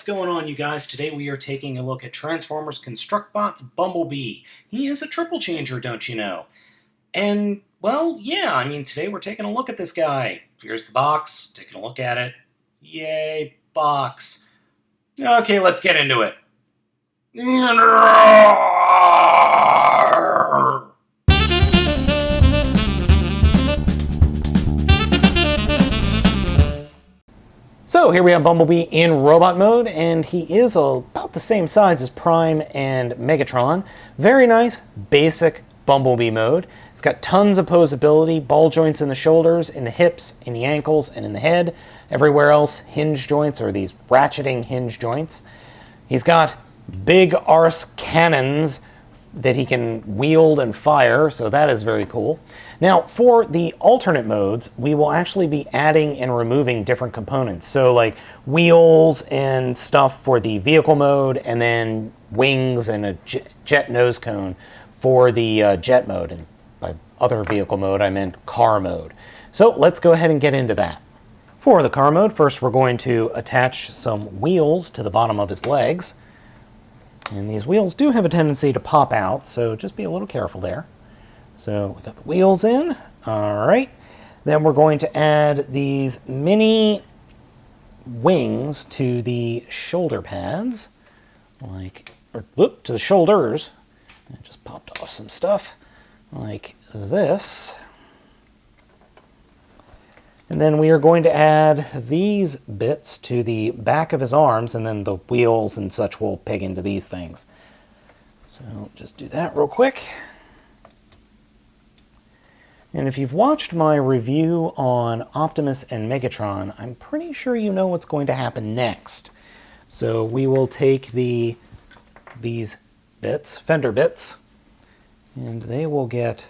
going on, you guys? Today we are taking a look at Transformers Constructbot's Bumblebee. He is a triple changer, don't you know? And, well, yeah, today we're taking a look at this guy. Here's the box, taking a look at it. Yay, box. Okay, let's get into it. So here we have Bumblebee in robot mode, and he is about the same size as Prime and Megatron. Very nice, basic Bumblebee mode. It's got tons of posability, ball joints in the shoulders, in the hips, in the ankles, and in the head. Everywhere else, hinge joints, or these ratcheting hinge joints. He's got big arse cannons that he can wield and fire, so that is very cool. Now, for the alternate modes, we will actually be adding and removing different components. So like wheels and stuff for the vehicle mode, and then wings and a jet nose cone for the jet mode. And by other vehicle mode, I meant car mode. So let's go ahead and get into that. For the car mode, first we're going to attach some wheels to the bottom of his legs. And these wheels do have a tendency to pop out, so just be a little careful there. So we got the wheels in. All right. Then we're going to add these mini wings to the shoulder pads, to the shoulders. I just popped off some stuff like this. And then we are going to add these bits to the back of his arms, and then the wheels and such will peg into these things. So just do that real quick. And if you've watched my review on Optimus and Megatron, I'm pretty sure you know what's going to happen next. So we will take these bits, fender bits, and they will get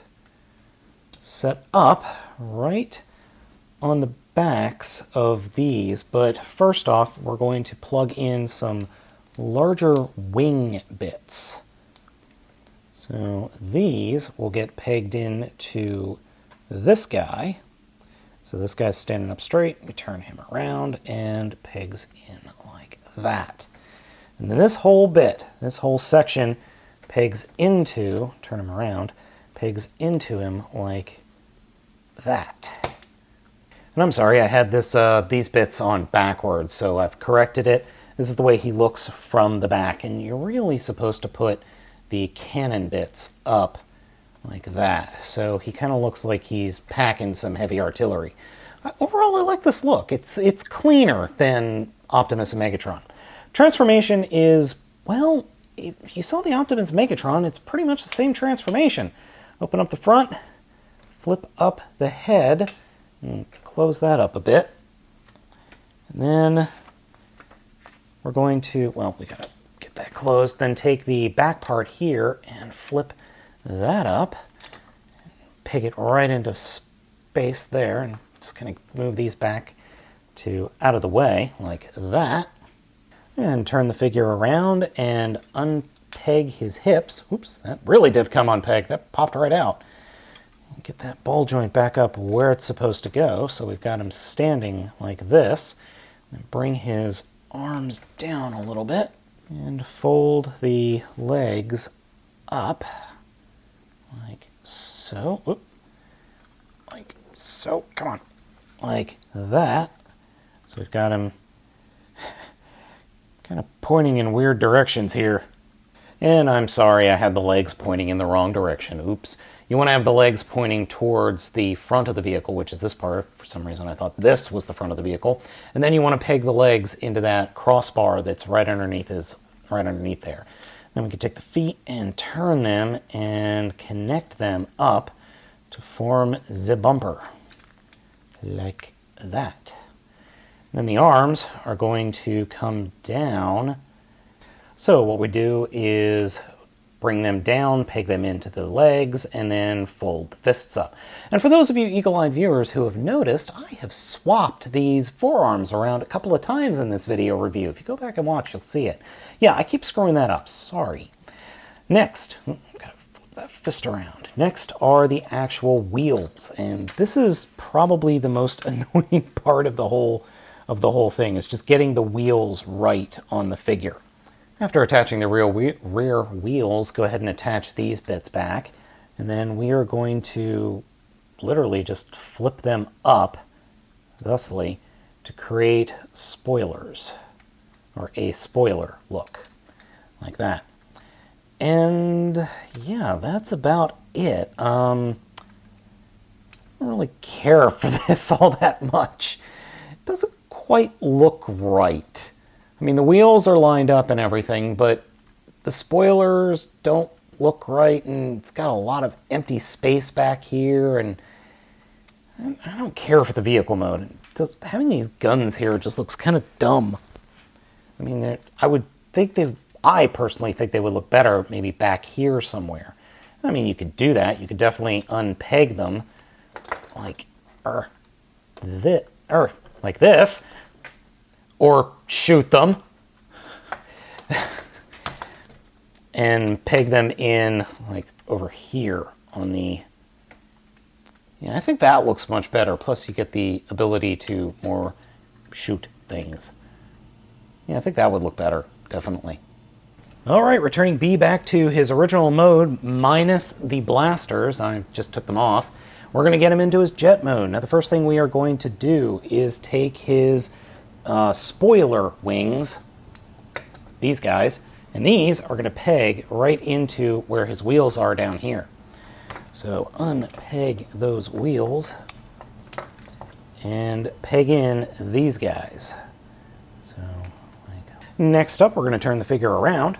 set up right on the backs of these. But first off, we're going to plug in some larger wing bits. So these will get pegged into this guy. So this guy's standing up straight. We turn him around and pegs in like that. And then this whole bit, this whole section pegs into, turn him around, pegs into him like that. And I'm sorry, I had these bits on backwards, so I've corrected it. This is the way he looks from the back, and you're really supposed to put the cannon bits up like that. So he kind of looks like he's packing some heavy artillery. Overall, I like this look. It's cleaner than Optimus and Megatron. Transformation is, well, if you saw the Optimus Megatron, it's pretty much the same transformation. Open up the front, flip up the head, and close that up a bit. And then we're going to, well, we gotta get that closed, then take the back part here and flip that up, peg it right into space there, and just kind of move these back to out of the way like that, and turn the figure around and unpeg his hips. Oops, that really did come unpegged. That popped right out. Get that ball joint back up where it's supposed to go. So we've got him standing like this. And bring his arms down a little bit and fold the legs up like so. Oop. Like so. Come on. Like that. So we've got him kind of pointing in weird directions here. And I'm sorry, I had the legs pointing in the wrong direction. Oops. You want to have the legs pointing towards the front of the vehicle, which is this part. For some reason, I thought this was the front of the vehicle. And then you want to peg the legs into that crossbar that's right underneath there. Then we can take the feet and turn them and connect them up to form the bumper. Like that. Then the arms are going to come down. So what we do is bring them down, peg them into the legs, and then fold the fists up. And for those of you eagle-eyed viewers who have noticed, I have swapped these forearms around a couple of times in this video review. If you go back and watch, you'll see it. Yeah, I keep screwing that up. Sorry. Next, gotta flip that fist around. Next are the actual wheels, and this is probably the most annoying part of the whole of the whole thing, is just getting the wheels right on the figure. After attaching the rear wheels, go ahead and attach these bits back, and then we are going to literally just flip them up, thusly, to create spoilers, or a spoiler look, like that. And yeah, that's about it. I don't really care for this all that much. It doesn't quite look right. I mean, the wheels are lined up and everything, but the spoilers don't look right, and it's got a lot of empty space back here, and I don't care for the vehicle mode. Having these guns here just looks kind of dumb. I mean, I personally think they would look better maybe back here somewhere. I mean, you could do that. You could definitely unpeg them like this, or shoot them and peg them in like over here on the... Yeah, I think that looks much better. Plus you get the ability to more shoot things. Yeah, I think that would look better, definitely. All right, returning B back to his original mode minus the blasters. I just took them off. We're going to get him into his jet mode. Now the first thing we are going to do is take his spoiler wings, these guys, and these are going to peg right into where his wheels are down here. So unpeg those wheels and peg in these guys. So next up, we're going to turn the figure around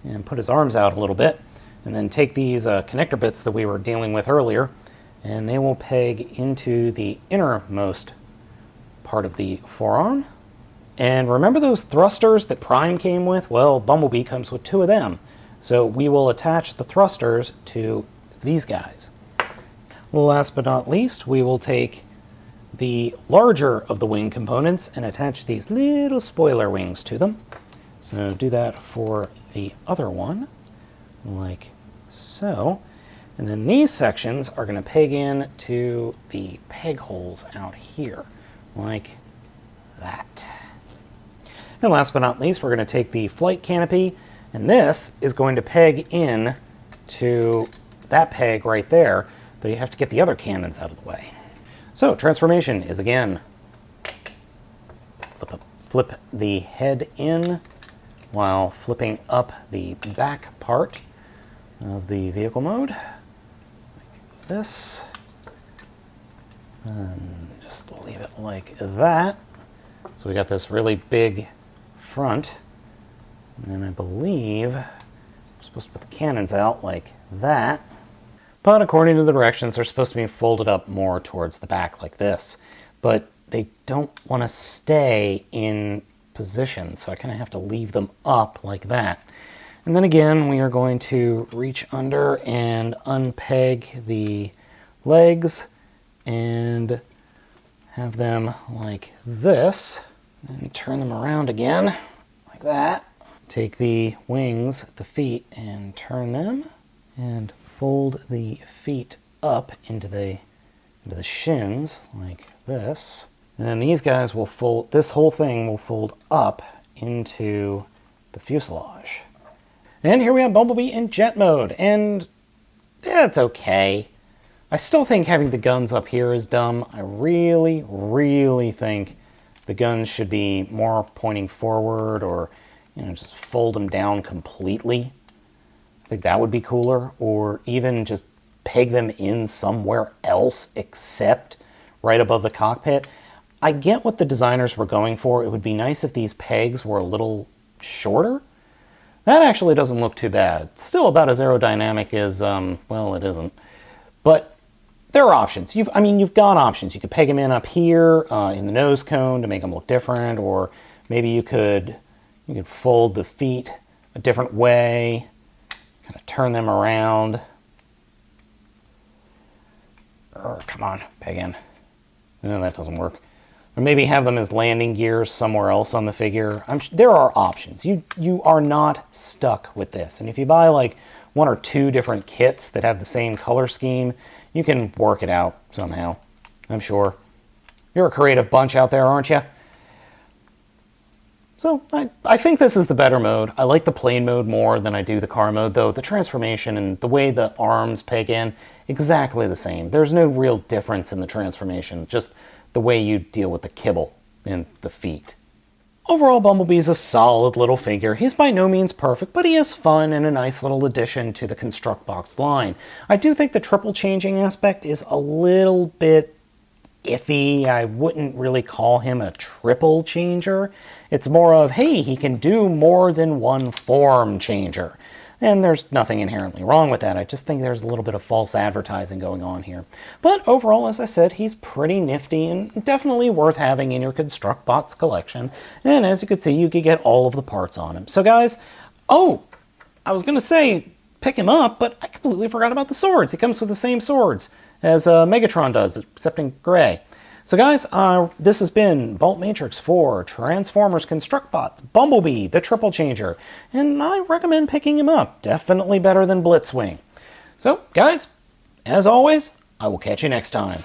and put his arms out a little bit, and then take these connector bits that we were dealing with earlier, and they will peg into the innermost part of the forearm. And remember those thrusters that Prime came with? Well, Bumblebee comes with 2 of them. So we will attach the thrusters to these guys. Last but not least, we will take the larger of the wing components and attach these little spoiler wings to them. So do that for the other one, like so. And then these sections are going to peg in to the peg holes out here, like that. And last but not least, we're going to take the flight canopy, and this is going to peg in to that peg right there, though you have to get the other cannons out of the way. So transformation is again, flip the head in while flipping up the back part of the vehicle mode, like this, and just leave it like that. So we got this really big front, and I believe we're supposed to put the cannons out like that. But according to the directions, they're supposed to be folded up more towards the back like this. But they don't want to stay in position, so I kind of have to leave them up like that. And then again, we are going to reach under and unpeg the legs and have them like this, and turn them around again like that. Take the wings, the feet, and turn them, and fold the feet up into the shins like this. And then these guys will fold, this whole thing will fold up into the fuselage. And here we have Bumblebee in jet mode, and yeah, it's okay. I still think having the guns up here is dumb. I really, really think the guns should be more pointing forward, or, you know, just fold them down completely. I think that would be cooler, or even just peg them in somewhere else except right above the cockpit. I get what the designers were going for. It would be nice if these pegs were a little shorter. That actually doesn't look too bad. Still about as aerodynamic as, well, it isn't. But there are options. You've got options. You could peg them in up here in the nose cone to make them look different, or maybe you could fold the feet a different way, kind of turn them around. Or, come on, peg in. No, that doesn't work. Or maybe have them as landing gears somewhere else on the figure. There are options. You are not stuck with this. And if you buy like 1 or 2 different kits that have the same color scheme, you can work it out somehow, I'm sure. You're a creative bunch out there, aren't you? So I think this is the better mode. I like the plane mode more than I do the car mode, though the transformation and the way the arms peg in, exactly the same. There's no real difference in the transformation, just the way you deal with the kibble and the feet. Overall, Bumblebee's a solid little figure. He's by no means perfect, but he is fun and a nice little addition to the Construct Box line. I do think the triple changing aspect is a little bit iffy. I wouldn't really call him a triple changer. It's more of, hey, he can do more than one form changer. And there's nothing inherently wrong with that. I just think there's a little bit of false advertising going on here. But overall, as I said, he's pretty nifty and definitely worth having in your Construct Box collection. And as you can see, you can get all of the parts on him. So guys, I was going to say pick him up, but I completely forgot about the swords. He comes with the same swords as Megatron does, except in gray. So guys, this has been Baltmatrix for Transformers Construct Bots, Bumblebee, the Triple Changer, and I recommend picking him up. Definitely better than Blitzwing. So guys, as always, I will catch you next time.